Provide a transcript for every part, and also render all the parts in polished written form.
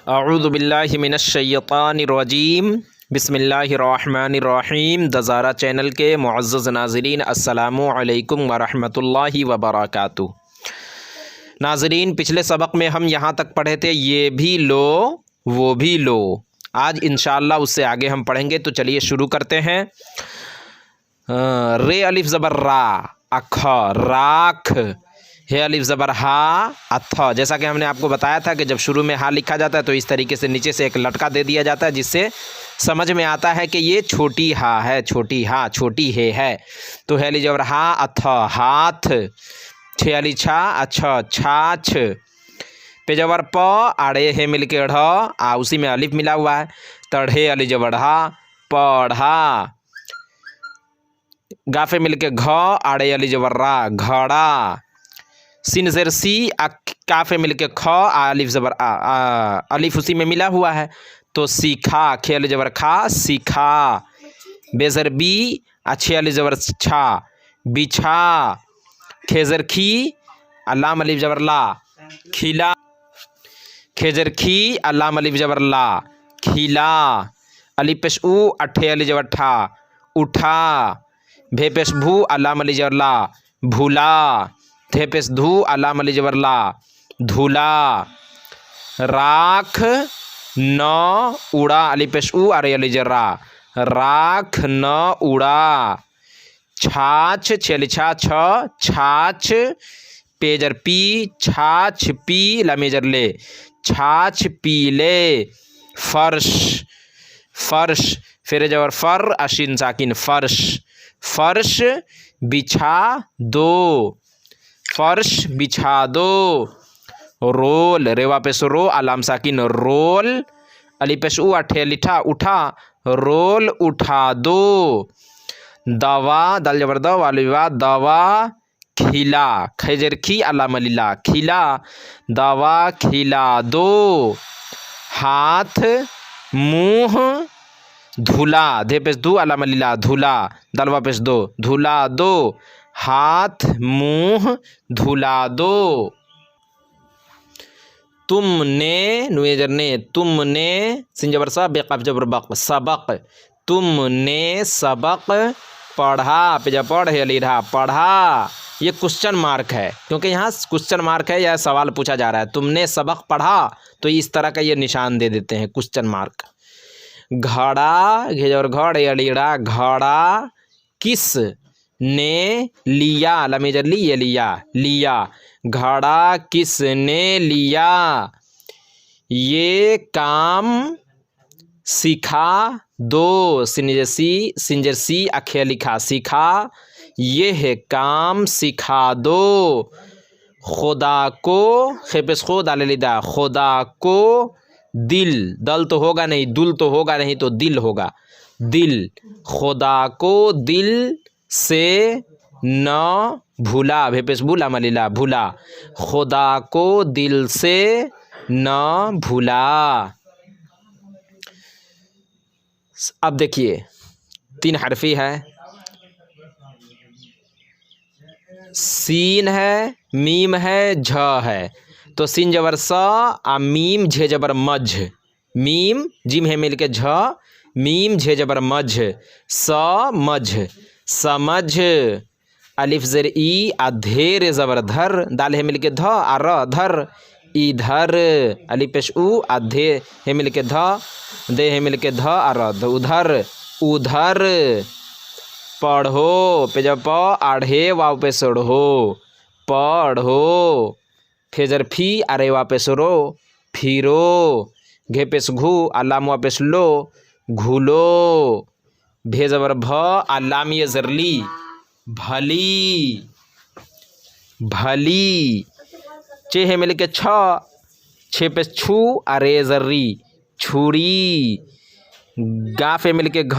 अऊज़ु बिल्लाहि मिनश्शैतानिर्रजीम बिस्मिल्लाहिर्रहमानिर्रहीम। दज़ारा चैनल के मुअज़्ज़ज़ नाज़रीन, अस्सलामु अलैकुम वरहमतुल्लाहि वबरकातुहू। नाज़रीन, पिछले सबक में हम यहाँ तक पढ़े थे, ये भी लो वो भी लो। आज इंशाअल्लाह उससे आगे हम पढ़ेंगे, तो चलिए शुरू करते हैं। रे अलिफ ज़बर रा, अख, राख। हे अलिफ ज़बर हा, अथ। जैसा कि हमने आपको बताया था कि जब शुरू में हा लिखा जाता है तो इस तरीके से नीचे से एक लटका दे दिया जाता है, जिससे समझ में आता है कि ये छोटी हा है, छोटी हा, छोटी हे है। तो हे अलिफ ज़बर हा, अथ, हाथ। छे अली छा, अच्छा, छाछ। पे जबर प, आड़े हे मिल के ढ़, आ उसी में अलिफ मिला हुआ है। तढ़े अलिफ ज़बर ढ़ा, पढ़ा। गाफे मिल के घ, आड़े अलिफ ज़बर रा, घड़ा। सिन ज़ेर सी, काफे मिल के ख, अलिफ ज़बर आ, अलिफ उसी में मिला हुआ है, तो सीखा। खे अलिफ ज़बर खा, सीखा। बेज़र बी, अच्छे अलिफ ज़बर छा, बिछा। खेज़र खी, अल्लाम अलिफ ज़बर ला, खिला। खेज़र खी, अल्लाम अलिफ ज़बर ला, खिला। अलिफ पेश ऊ, अठे अलिफ ज़बर ठा, उठा। भे पेश भू, अल्लाम अलिफ ज़बर ला, भूला। थे पेश धू, अल्लाम अलिफ ज़बर ला, धूला। राख न उड़ा, अलिफ पेश ऊ, अरे अलिफ ज़बर रा, राख न उड़ा। छाछ, छे अलिफ छा, छ, छाछ। पेजर पी, छाछ पी, लमेजर ले, छाछ पी ले। फर्श, फर्श। फिर जबर फर, अशीन साकिन, फर्श, फर्श बिछा दो, फर्श बिछा दो। रोल, रेवा पेश रो, अलाम साकिन, रोल। अलिफ पेश ऊ, अठे लिठा, उठा, रोल उठा दो। दवा, दल जबर द, वाली विवा, दवा खिला। खैजर खी, अल्लाम अलिल्ला, खिला, दवा खिला दो। हाथ मुँह धुला, धे पेश धू, अल्लाम अलिल्ला, धुला, दलवा पेश दो, धुला दो। हाथ मुँह धुला दो। तुमने, नुएजर ने, तुमने, सिन जबर सा, बेक़ाफ जबर बक, सबक। तुमने सबक पढ़ा। पे जब पढ़ है लीढ़ा, पढ़ा। ये क्वेश्चन मार्क है, क्योंकि यहाँ क्वेश्चन मार्क है, यह सवाल पूछा जा रहा है। तुमने सबक पढ़ा, तो इस तरह का ये निशान दे देते हैं, क्वेश्चन मार्क। घड़ा, घेजर घड़, लीढ़ा, घड़ा। किस ने लिया, लमेजर ली, ये लिया, लिया। घड़ा किसने लिया। ये काम सिखा दो, सिंजर सी, अखे लिखा, सिखा। यह काम सिखा दो। खुदा को, खेपेस खुद अलिदा, खुदा को दिल, दल तो होगा नहीं, दुल तो होगा नहीं, तो दिल होगा, दिल। खुदा को दिल से न भूला, भेपेस भूला मलिला, भूला। खुदा को दिल से न भूला। अब देखिए, तीन हरफी है, सीन है, मीम है, झ है। तो सीन जबर स, आ मीम झे जबर मझ, मीम जिम है मिल के झ, मीम झे जबर मझ, स मझ, समझ। अलिफ ज़ेर ई, आ धेर जबर धर, दाल है मिल के ध, आ र धर, इधर। अलिफ पेश ऊ, आ धे है मिल के ध, दे है मिल के ध, आ र ध, उधर, उधर। पढ़ो, पे जब प, आढ़े वाव पे सोढ़ो, पढ़ो। फेजर फी, अरे वा पे सोरो, फिरो। घे पेश घू, अल्लाम वा पेश लो, घुलो। भे जबर भ, अल्लाम ये जरली, भली, भली। चे है मिल के छ, छे पे छू, अरे जर्री, छुरी। गाफे मिल के घ,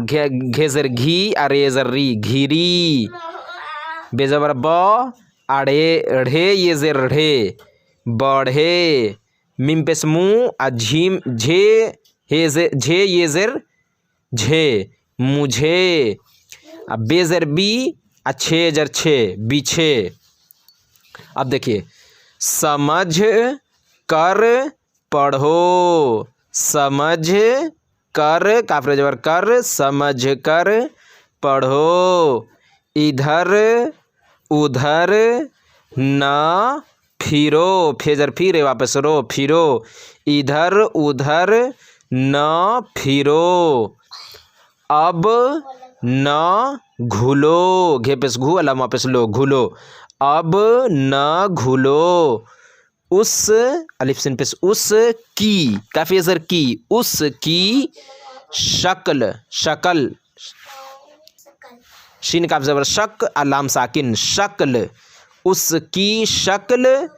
घेजर घी, अरे जर्री, घिरी। बेजबर ब, आढ़े ढ़े, ये जेर ढ़े, बढ़े। मिम पेश मुँह, आ झीम झे, हे झे ये जेर झे, मुझे। अब बेजर बी, अच्छे जर छे, बिछे। अब देखिए, समझ कर पढ़ो, समझ कर, काफ ज़बर कर, समझ कर पढ़ो। इधर उधर न फिरो, फेजर फिर वापस रो, फिरो। इधर उधर न फिरो। अब न घुलो, घे पेश घू अला वापस लो, घुलो। अब न घुलो। उस अलिफ सिन पेश उस की, काफी असर की, उस की शक्ल, शकल, शीन काफ ज़बर शक अलाम साकिन, शक्ल। उसकी शक्ल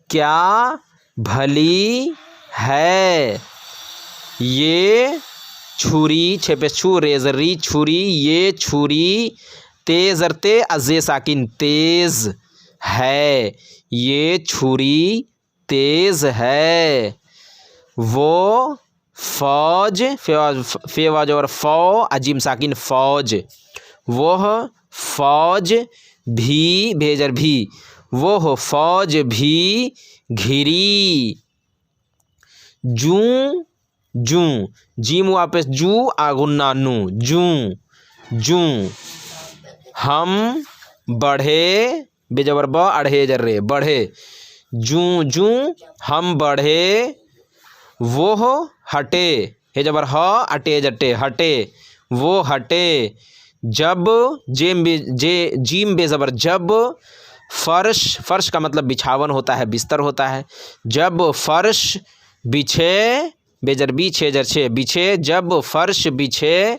क्या भली है। ये छुरी, छेपे छू रेजरी, छुरी, ये छुरी तेजरते अजे साकिन, तेज है। ये छुरी तेज है। वो फौज, फेवाज और फौ अजीम साकिन, फौज। वह फौज भी, भेजर भी, वह फौज भी घिरी। जूं जूं, जीम वापस जू आगुन्ना नू, जूं जूं। हम बढ़े, बेजबर ब अढ़े जर्रे, बढ़े। जूं जूं हम बढ़े। वह हटे, हे जबर ह अटे जटे, हटे, वो हटे। जब जीम बेजबर जब, फर्श, फर्श का मतलब बिछावन होता है, बिस्तर होता है। जब फर्श बिछे, बेजर बिछे जरछे, बिछे, जब फर्श बिछे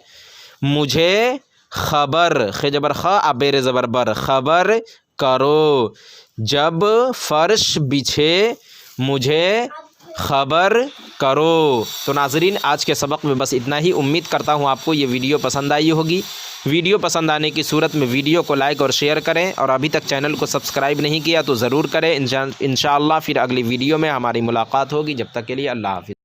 मुझे खबर, खे जबर ख अबेर ज़बर बर, खबर करो। जब फर्श बिछे मुझे खबर करो। तो नाजरीन, आज के सबक में बस इतना ही। उम्मीद करता हूँ आपको ये वीडियो पसंद आई होगी। वीडियो पसंद आने की सूरत में वीडियो को लाइक और शेयर करें, और अभी तक चैनल को सब्सक्राइब नहीं किया तो ज़रूर करें। इंशाअल्लाह फिर अगली वीडियो में हमारी मुलाकात होगी। जब तक के लिए अल्लाह हाफ़िज़।